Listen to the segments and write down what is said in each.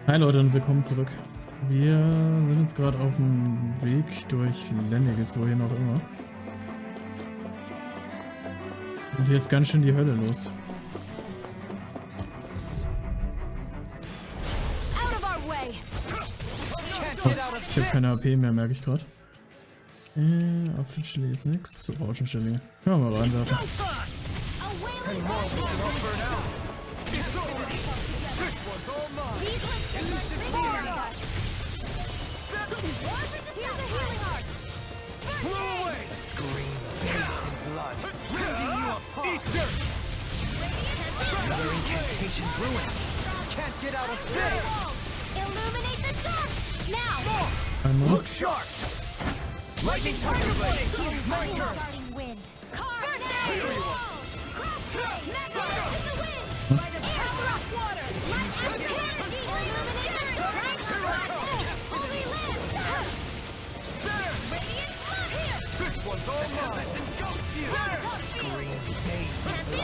Hi Leute und willkommen zurück. Wir sind jetzt gerade auf dem Weg durch Ländiges, wohin auch immer. Und hier ist ganz schön die Hölle los. Ich habe keine AP mehr, merke ich gerade. Apfelchili ist nix. Orangenchili. Können wir mal reinwerfen. Einmal.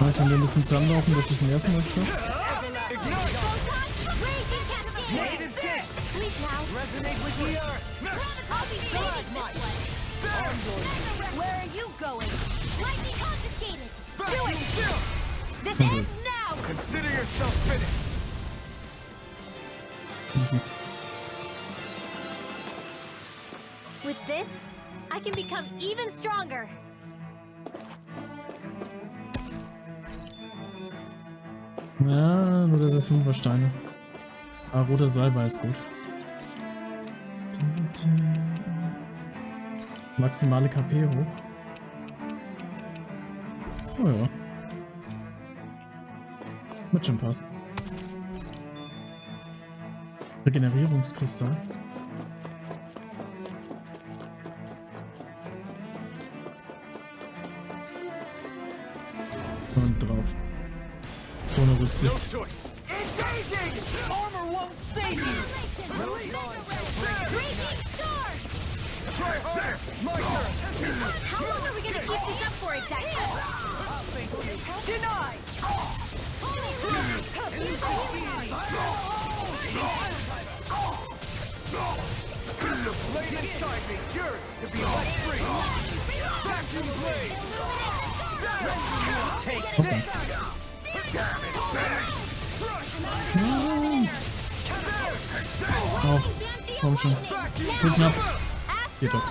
Ich kann ein bisschen zusammenlaufen, dass ich nerven möchte. Easy. With this, I can become even stronger. Ja, nur der 5er Steine. Ah, roter Salbei ist gut. Maximale KP hoch. Oh ja. Wird schon passen. Regenerierungskristall. Und drauf. Ohne Rücksicht. Okay. Auch. Komm schon. Zu knapp. Geht doch.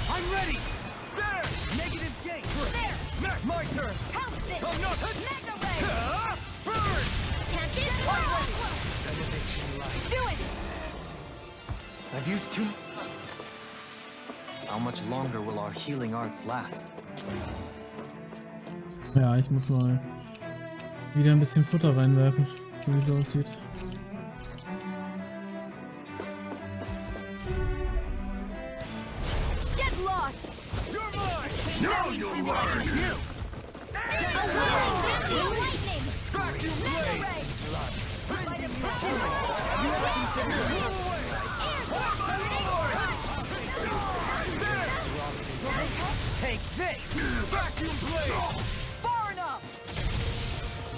I'm ready! There! Negative gate! There! My turn! Oh no! Mega ray! Burn! Can't do it! I've used too. How much longer will our healing arts last? Ja, ich muss mal wieder ein bisschen Futter reinwerfen, so wie es aussieht. Take this! Vacuum blade! Far enough!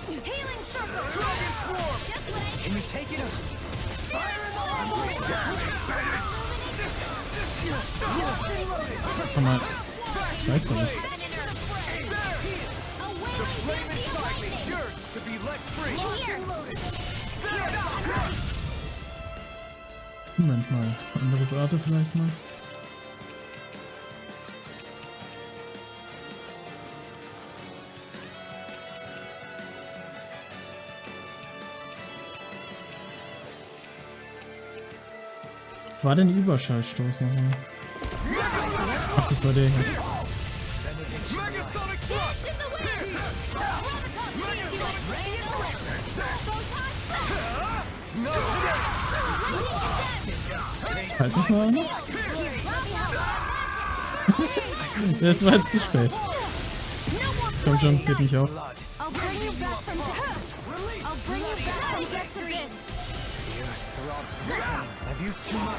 Healing circle! Dragon swarm! Can you take it up? Komm mal. Gleichzeitig. The flame inside me yearns to be let free! Moment mal. Anderes Arte vielleicht mal. Was war denn Überschallstoß nochmal? Ach, das war der hier. Halt mich mal an. Das war jetzt zu spät. Komm schon, gib mich auf. I'll bring you back from I'll bring you back from depths of this. I've used too much.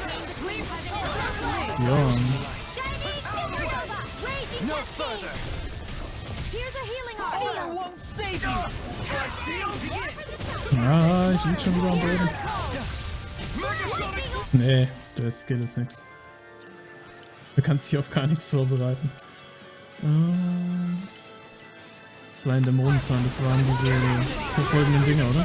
Ja. No further. Here's a healing Order orb. won't save you. Ah, ich lieg schon wieder am Boden. Nee, der Skill ist nix. Du kannst dich auf gar nichts vorbereiten. 2 Dämonenzahn, das waren diese verfolgenden Dinger, oder? Ja.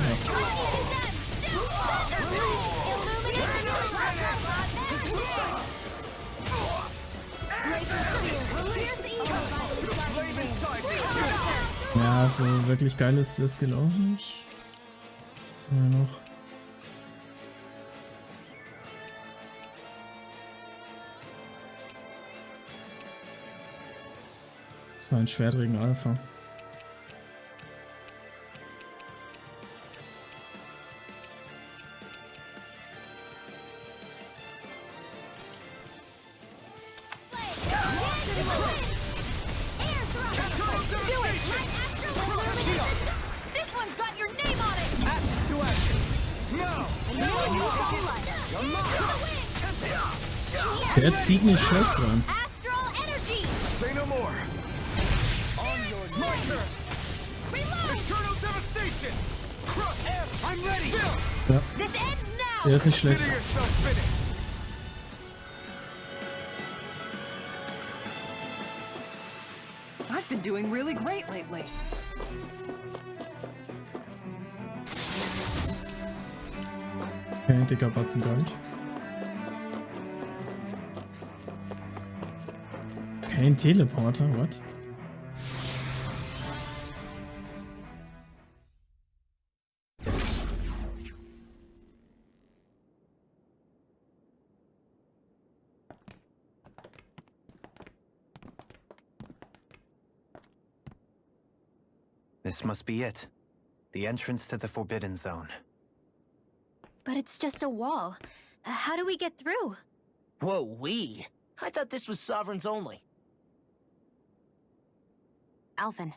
Ja, so wirklich geil ist der Skill auch nicht. Was haben wir noch? Das war ein Schwertring Alpha. Der zieht nicht schlecht rein. Say no more. On your my turn. Eternal devastation. I'm ready. Ja, This ends now. der ist nicht schlecht. Consider yourself finished. I've been doing really great lately. Okay, dicker Batzen gar nicht. Kein Teleporter, what? This must be it. The entrance to the Forbidden Zone. But it's just a wall. How do we get through? Whoa, we? I thought this was sovereigns only. Alphen.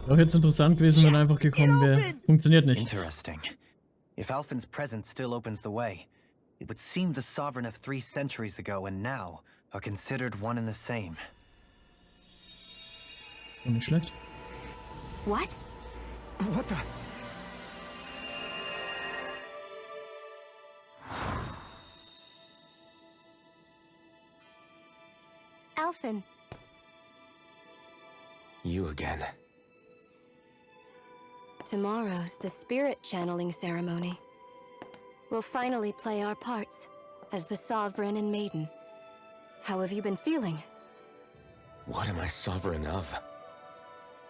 Auch jetzt interessant gewesen, wenn er einfach gekommen wäre. Funktioniert nicht. Interesting. If Alphen's presence still opens the way, it would seem the sovereign of 3 centuries ago and now are considered one and the same. Ist doch nicht schlecht. What? What the? Alphen. You again. Tomorrow's the spirit channeling ceremony. We'll finally play our parts as the Sovereign and Maiden. How have you been feeling? What am I sovereign of?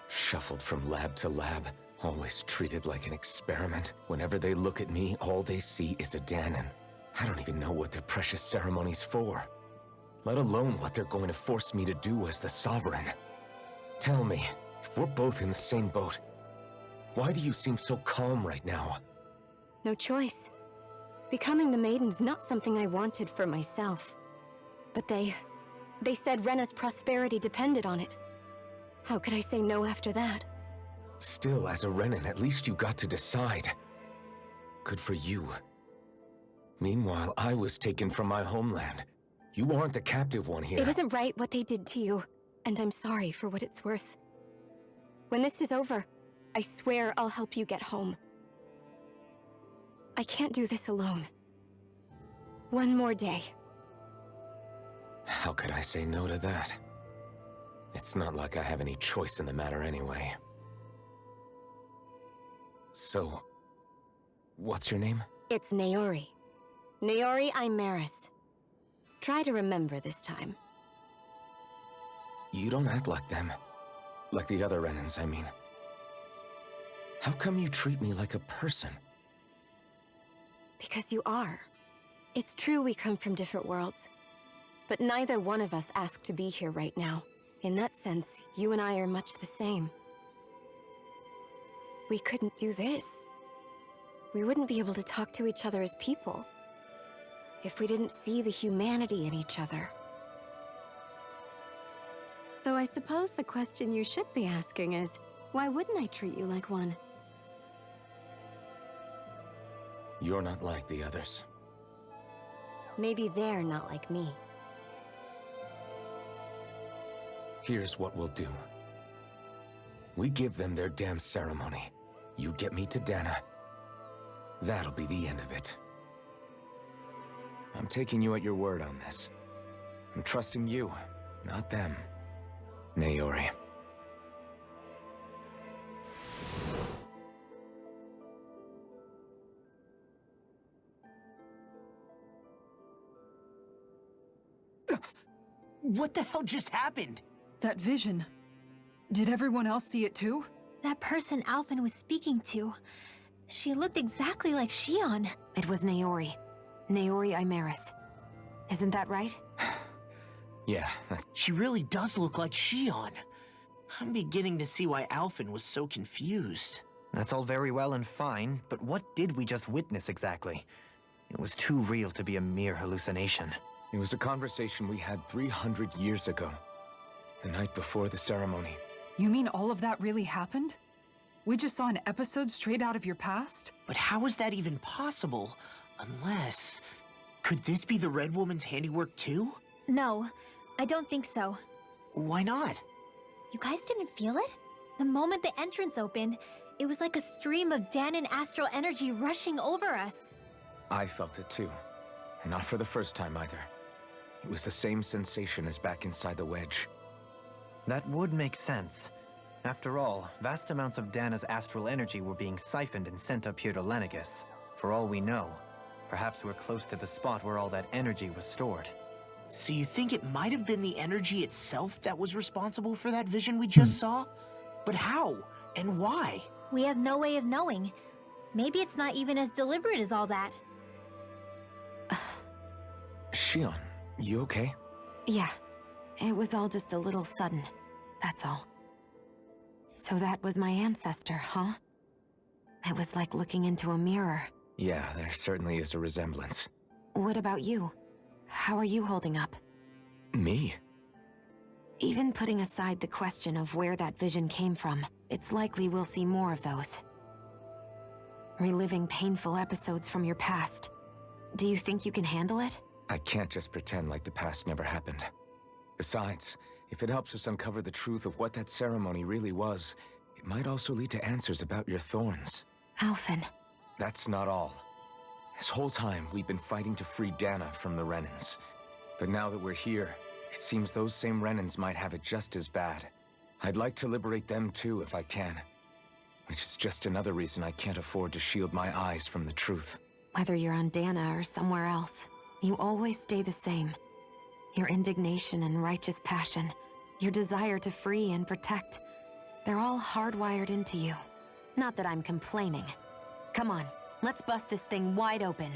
Shuffled from lab to lab, always treated like an experiment. Whenever they look at me, all they see is a Danon. I don't even know what their precious ceremony's for. Let alone what they're going to force me to do as the Sovereign. Tell me, if we're both in the same boat, why do you seem so calm right now? No choice. Becoming the Maiden's not something I wanted for myself. But they said Rena's prosperity depended on it. How could I say no after that? Still, as a Renan, at least you got to decide. Good for you. Meanwhile, I was taken from my homeland. You aren't the captive one here. It isn't right what they did to you, and I'm sorry for what it's worth. When this is over, I swear I'll help you get home. I can't do this alone. One more day. How could I say no to that? It's not like I have any choice in the matter anyway. So, what's your name? It's Naori. Naori Imaris. Try to remember this time. You don't act like them. Like the other Renans, I mean. How come you treat me like a person? Because you are. It's true we come from different worlds. But neither one of us asked to be here right now. In that sense, you and I are much the same. We couldn't do this. We wouldn't be able to talk to each other as people if we didn't see the humanity in each other. So I suppose the question you should be asking is, why wouldn't I treat you like one? You're not like the others. Maybe they're not like me. Here's what we'll do. We give them their damn ceremony. You get me to Dana. That'll be the end of it. I'm taking you at your word on this. I'm trusting you, not them. Naori. What the hell just happened? That vision. Did everyone else see it too? That person Alphen was speaking to, she looked exactly like Shion. It was Naori. Naori Imaris. Isn't that right? Yeah, She really does look like Shion. I'm beginning to see why Alphen was so confused. That's all very well and fine, but what did we just witness exactly? It was too real to be a mere hallucination. it was a conversation we had 300 years ago. The night before the ceremony. You mean all of that really happened? We just saw an episode straight out of your past? But how is that even possible? Unless... Could this be the Red Woman's handiwork too? No, I don't think so. Why not? You guys didn't feel it? The moment the entrance opened, it was like a stream of Danon astral energy rushing over us. I felt it too. And not for the first time either. It was the same sensation as back inside the wedge. That would make sense. After all, vast amounts of Dana's astral energy were being siphoned and sent up here to Lenegus. For all we know, perhaps we're close to the spot where all that energy was stored. So you think it might have been the energy itself that was responsible for that vision we just saw? But how? And why? We have no way of knowing. Maybe it's not even as deliberate as all that. Shion, you okay? Yeah. It was all just a little sudden. That's all. So that was my ancestor, huh? It was like looking into a mirror. Yeah, there certainly is a resemblance. What about you? How are you holding up? Me? Even putting aside the question of where that vision came from, it's likely we'll see more of those. Reliving painful episodes from your past. Do you think you can handle it? I can't just pretend like the past never happened. Besides, if it helps us uncover the truth of what that ceremony really was, it might also lead to answers about your thorns. Alphen. That's not all. This whole time, we've been fighting to free Dana from the Renans. But now that we're here, it seems those same Renans might have it just as bad. I'd like to liberate them too if I can. Which is just another reason I can't afford to shield my eyes from the truth. Whether you're on Dana or somewhere else, you always stay the same. Your indignation and righteous passion, your desire to free and protect, they're all hardwired into you. Not that I'm complaining. Come on, let's bust this thing wide open.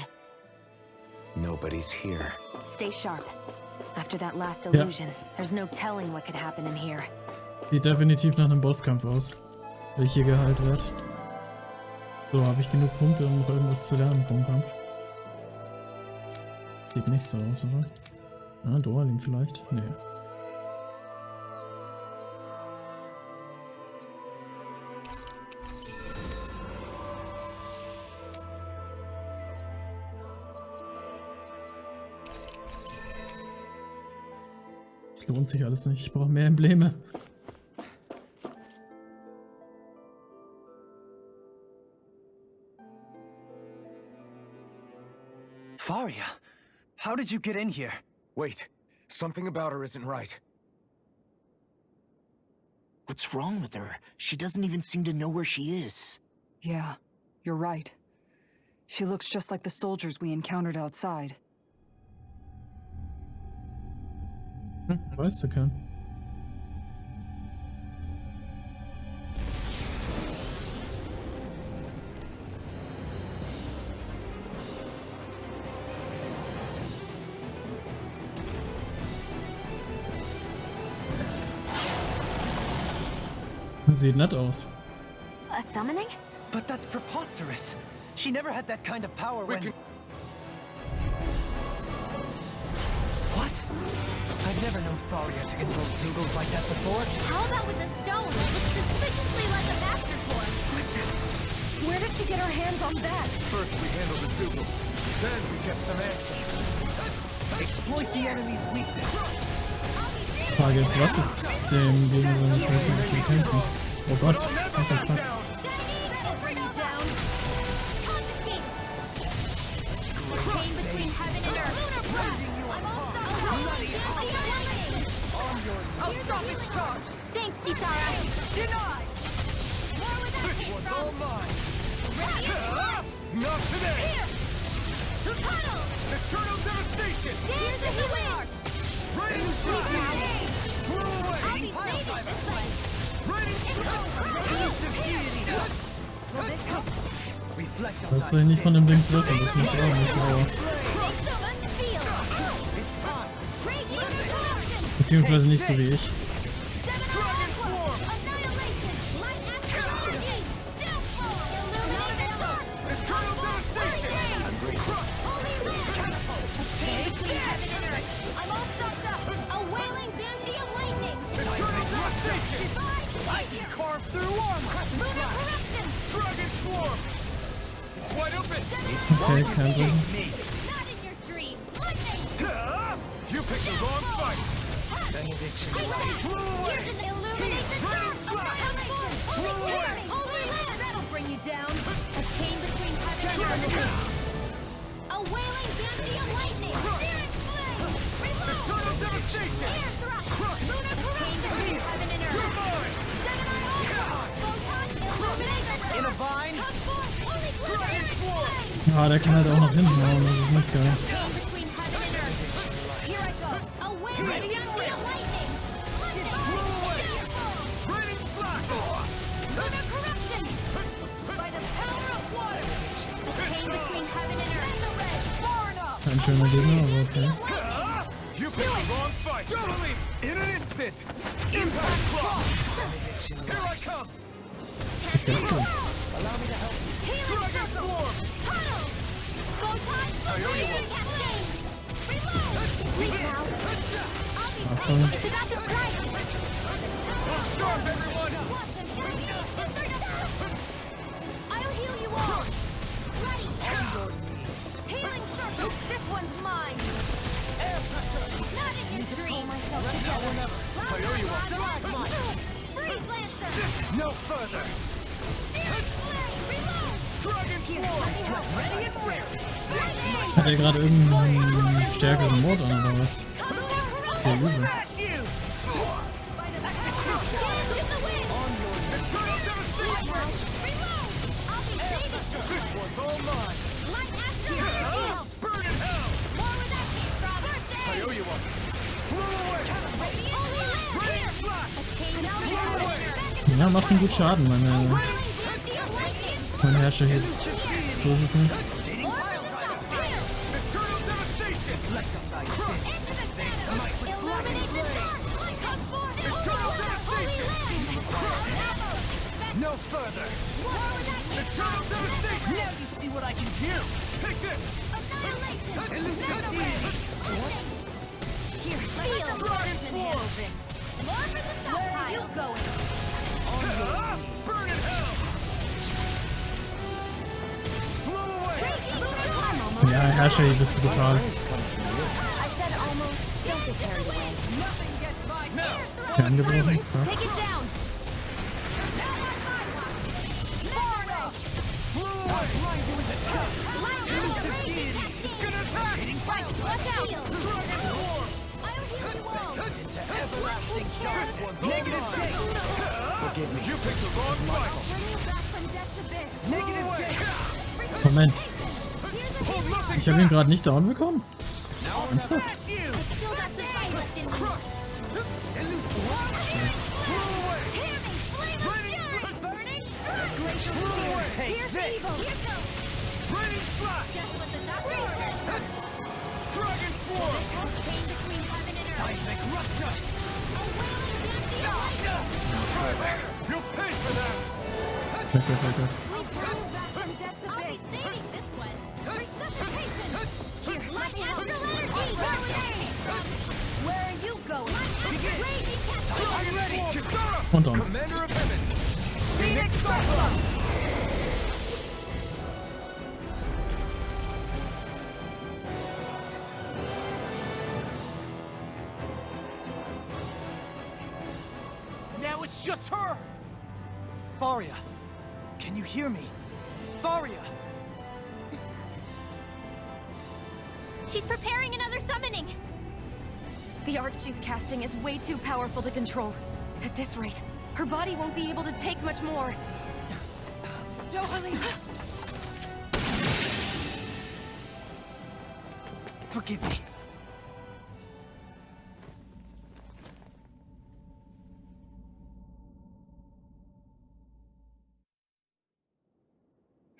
Nobody's here. Stay sharp. After that last illusion, there's no telling what could happen in here. Sieht definitiv nach einem Bosskampf aus, wenn ich hier geheilt werde. So, habe ich genug Punkte, um noch irgendwas zu lernen vom Kampf? Sieht nicht so aus, oder? Ah, Dorling vielleicht? Nee. Es lohnt sich alles nicht. Ich brauche mehr Embleme. Faria, how did you get in here? Wait, something about her isn't right. What's wrong with her? She doesn't even seem to know where she is. Yeah, you're right. She looks just like the soldiers we encountered outside. Weißt du, kann. Sieht nett aus. A summoning? But that's preposterous. She never had that kind of power when... What? I've never known Faria to control singles like that before. How about with the stone? It looks suspiciously like a master form. Where did she get her hands on that? First we handled the Zugals, then we get some answers. Exploit the enemy's weakness. Frage ist, was ist dem gegen so eine Schwäche nicht erkennen? Oh Gott, what the fuck? I'll stop its charge! Thanks, Kisara! Denied! This one's all mine! Not today! Here! Tunnel! Eternal devastation! Here's the healing! Ready to Please now! away! I'll be saving this place! Ready to reflect on Lass dich nicht von dem Ding treffen, das macht auch nicht Dauer. Beziehungsweise nicht so wie ich. I can carve through armor! Dragon swarm! It's wide open! Okay, kein Ding. Not in your dreams! Lightning! You picked the wrong fight! Here's an illuminate the dark! Holy land! That'll bring you down! A chain between heaven and earth! A wailing banshee of lightning! Searing flame! Reload! Eternal devastation! Air thrust! Lunar chain between heaven and earth! Seven on all! Photon illuminate the dark! In a vine! Come forth! Holy searing flame! Ah, der kann halt auch nach hinten hauen, das ist nicht geil. Chain between heaven and earth! Here I go! A wailing banshee of lightning! Raining flash! Lunar corruption! By the power of water! The chain between heaven and earth! Far enough! Ein schöner Gegner, aber okay. You picked the wrong fight! Totally! In an instant! Impact cross! Here I come! Bis jetzt kommt's. Allow me to help you! Dragon swarm! Tunnel! Photon illuminating cascade! Reload! Please now! I'll be Achtung. it's about to strike! Sharp, everyone! I'll heal you all! Ready! Healing circle! This one's mine! Air pressure! Not in your dream! Myself together! I owe you one! Come on! Freeze Lancer! No further! Searing flame! Reload! Dragon swarm! Ready and ready! Hat er gerade irgendeinen stärkeren Mod an oder was? Das ist ja übel. Smash you! By the power of God in the wind! Eternal devastation! Reload! I'll be saving This one's all mine! Light astral energy! Burn in hell! More with that case, Rob! I owe you one! Blow away! Holy land! Rain flash! A chain out of Ja, macht einen gut Schaden, meine Herrscher hier. So ist es nicht. Eternal devastation! Let them die No further! Eternal devastation! Now you see what I can do! Take this! Here, feel Dragon swarm! Where are you going? Burn in hell! Blow away! Ja, Herrscher hier bist brutal. I said almost. Don't get carried away. Nothing gets by now! Okay, angebrochen. Krass. Take it down. Far enough. Blow away! It's gonna attack! Watch out. Dragon swarm! I'll heal you all. Everlasting dark one's negative gate! Forgive me. You picked the wrong fight! Bring you back from death's abyss. Negative gate! Moment. Here's a Hold nothing Ich habe ihn gerade nicht down bekommen? Ernsthaft? Smash you! Still got some fight left in me. Crush! And lose the watch! Pull away! Hear me! Flame of Ready? fury! Burning strike! Glacial Pull spear! away! Take Here's this! evil! Here goes! Ready, slash! Just what the doctor said! Dragon Form! Chain between heaven and earth! Seismic Rupture! A wailing lightning! You'll pay for that! Weg. We prove that from death's abyss! I'll be saving this one! Resuscitation! Here, my astral energy! Where are you going? My astral crazy cat! I'm ready! Kisara! Und on. Commander of Heaven! Phoenix Cyclone! Now it's just her! Faria! Can you hear me? Faria! She's preparing another summoning! The art she's casting is way too powerful to control. At this rate, her body won't be able to take much more. Dohalim! Forgive me.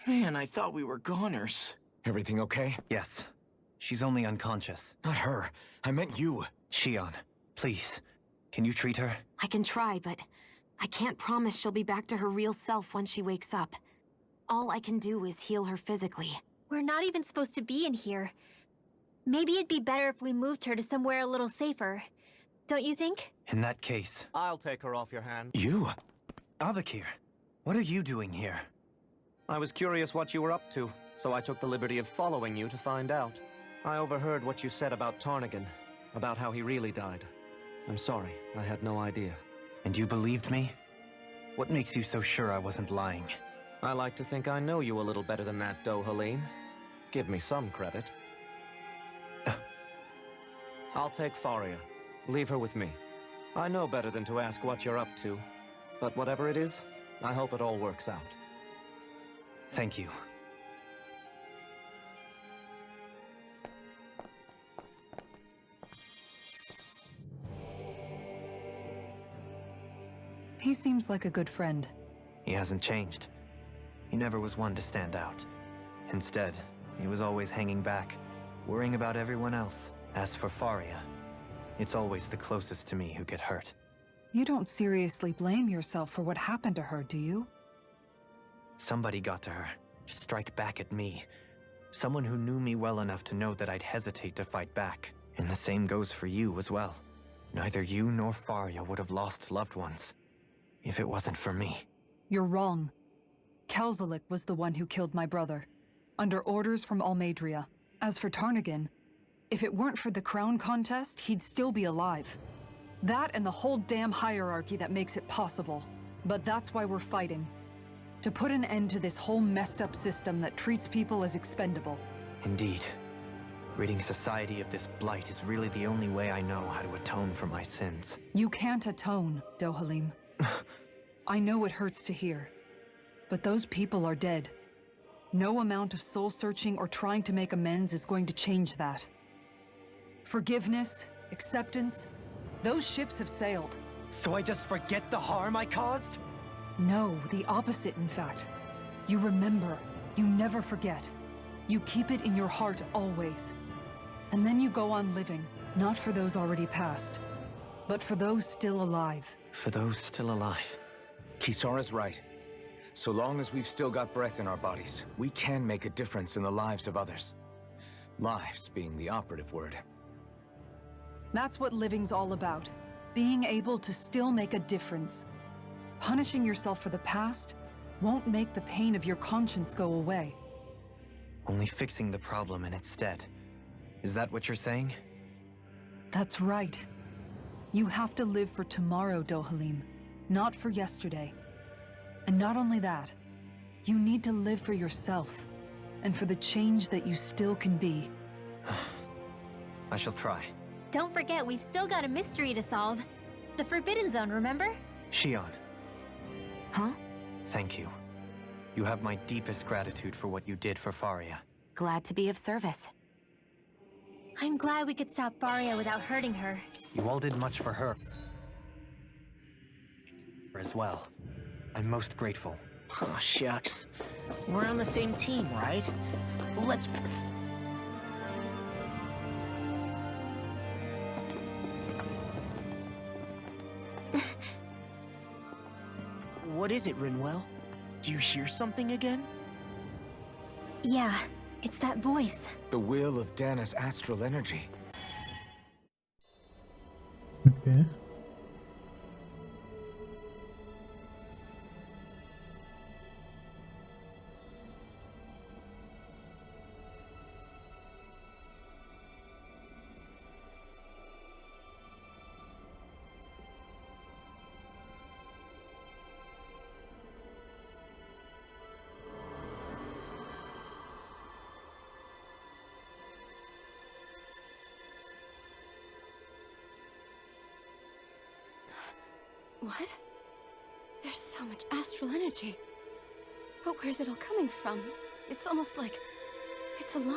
Man, I thought we were goners. Everything okay? Yes. She's only unconscious. Not her. I meant you. Shion, please. Can you treat her? I can try, but I can't promise she'll be back to her real self when she wakes up. All I can do is heal her physically. We're not even supposed to be in here. Maybe it'd be better if we moved her to somewhere a little safer. Don't you think? In that case, I'll take her off your hand. You? Avakir, what are you doing here? I was curious what you were up to, so I took the liberty of following you to find out. I overheard what you said about Tarnigan, about how he really died. I'm sorry, I had no idea. And you believed me? What makes you so sure I wasn't lying? I like to think I know you a little better than that, Dohalim. Give me some credit. I'll take Faria. Leave her with me. I know better than to ask what you're up to. But whatever it is, I hope it all works out. Thank you. He seems like a good friend. He hasn't changed. He never was one to stand out. Instead, he was always hanging back, worrying about everyone else. As for Faria, it's always the closest to me who get hurt. You don't seriously blame yourself for what happened to her, do you? Somebody got to her, to strike back at me. Someone who knew me well enough to know that I'd hesitate to fight back. And the same goes for you as well. Neither you nor Faria would have lost loved ones if it wasn't for me. You're wrong. Kelzelik was the one who killed my brother, under orders from Almadria. As for Tarnigan, if it weren't for the crown contest, he'd still be alive. That and the whole damn hierarchy that makes it possible. But that's why we're fighting. To put an end to this whole messed up system that treats people as expendable. Indeed. Ridding society of this blight is really the only way I know how to atone for my sins. You can't atone, Dohalim. I know it hurts to hear, but those people are dead. No amount of soul-searching or trying to make amends is going to change that. Forgiveness, acceptance, those ships have sailed. So I just forget the harm I caused? No, the opposite, in fact. You remember. You never forget. You keep it in your heart always. And then you go on living, not for those already passed, but for those still alive. For those still alive. Kisara's right. So long as we've still got breath in our bodies, we can make a difference in the lives of others. Lives being the operative word. That's what living's all about. Being able to still make a difference. Punishing yourself for the past won't make the pain of your conscience go away. Only fixing the problem in its stead. Is that what you're saying? That's right. You have to live for tomorrow, Dohalim, not for yesterday. And not only that, you need to live for yourself, and for the change that you still can be. I shall try. Don't forget, we've still got a mystery to solve. The Forbidden Zone, remember? Shion, Huh? thank you. You have my deepest gratitude for what you did for Faria. Glad to be of service. I'm glad we could stop Faria without hurting her. You all did much for her as well. I'm most grateful. Oh, shucks. We're on the same team, right? Let's... What is it, Rinwell? Do you hear something again? Yeah, it's that voice. The will of Dana's astral energy. Okay. What? There's so much astral energy. But where's it all coming from? It's almost like it's alive.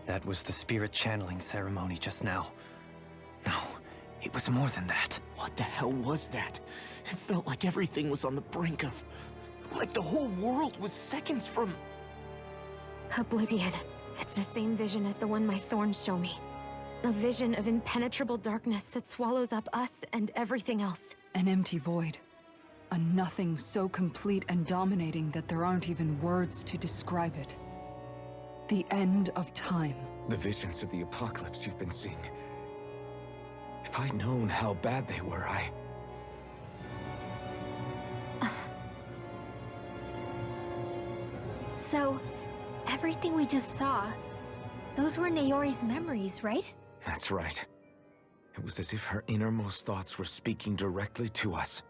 That was the spirit channeling ceremony just now. No, it was more than that. What the hell was that? It felt like everything was on the brink of... like the whole world was seconds from... Oblivion. It's the same vision as the one my thorns show me. A vision of impenetrable darkness that swallows up us and everything else. An empty void. A nothing so complete and dominating that there aren't even words to describe it. The end of time. The visions of the apocalypse you've been seeing. If I'd known how bad they were, So, everything we just saw, those were Naori's memories, right? That's right. It was as if her innermost thoughts were speaking directly to us.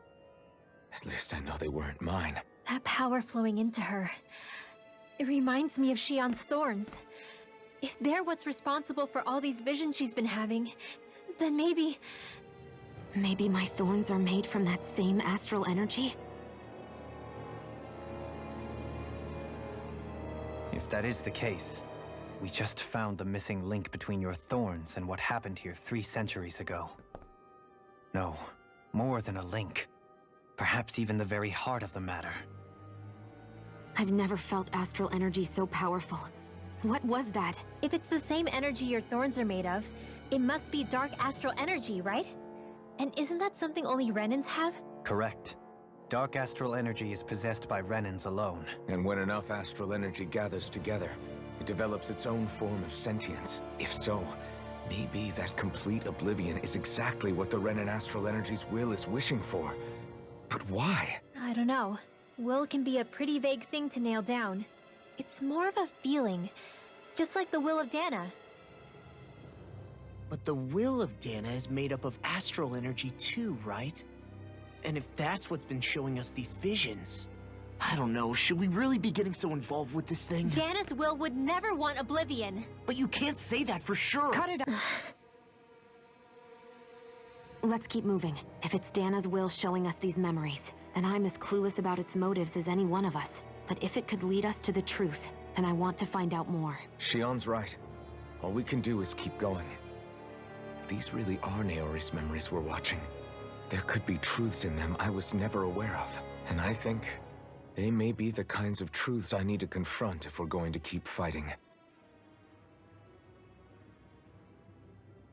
At least I know they weren't mine. That power flowing into her. It reminds me of Shion's thorns. If they're what's responsible for all these visions she's been having, then maybe... Maybe my thorns are made from that same astral energy? If that is the case, we just found the missing link between your thorns and what happened here 3 centuries ago. No, more than a link. Perhaps even the very heart of the matter. I've never felt astral energy so powerful. What was that? If it's the same energy your thorns are made of, it must be dark astral energy, right? And isn't that something only Renans have? Correct. Dark astral energy is possessed by Renans alone. And when enough astral energy gathers together, it develops its own form of sentience. If so, maybe that complete oblivion is exactly what the Renan astral energy's will is wishing for. But why? I don't know. Will can be a pretty vague thing to nail down. It's more of a feeling, just like the will of Dana. But the will of Dana is made up of astral energy too, right? And if that's what's been showing us these visions... I don't know, should we really be getting so involved with this thing? Dana's will would never want oblivion. But you can't say that for sure! Cut it out! Let's keep moving. If it's Dana's will showing us these memories, and I'm as clueless about its motives as any one of us. But if it could lead us to the truth, then I want to find out more. Shion's right. All we can do is keep going. If these really are Naori's memories we're watching, there could be truths in them I was never aware of. And I think they may be the kinds of truths I need to confront if we're going to keep fighting.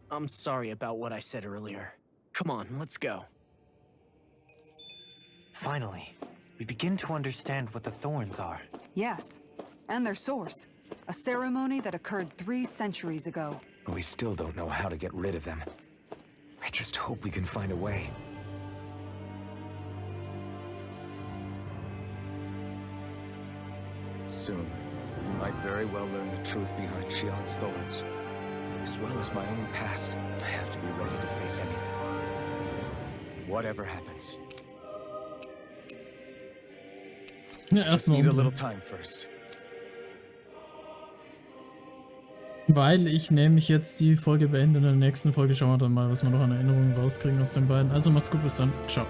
I'm sorry about what I said earlier. Come on, let's go. Finally, we begin to understand what the thorns are. Yes, and their source. A ceremony that occurred 3 centuries ago. But we still don't know how to get rid of them. I just hope we can find a way. Soon, we might very well learn the truth behind Shion's thorns. As well as my own past, I have to be ready to face anything. Whatever happens. Ja, Just need a erstmal. little time first. Weil ich nämlich jetzt die Folge beende. In der nächsten Folge schauen wir dann mal, was wir noch an Erinnerungen rauskriegen aus den beiden. Also macht's gut, bis dann. Ciao.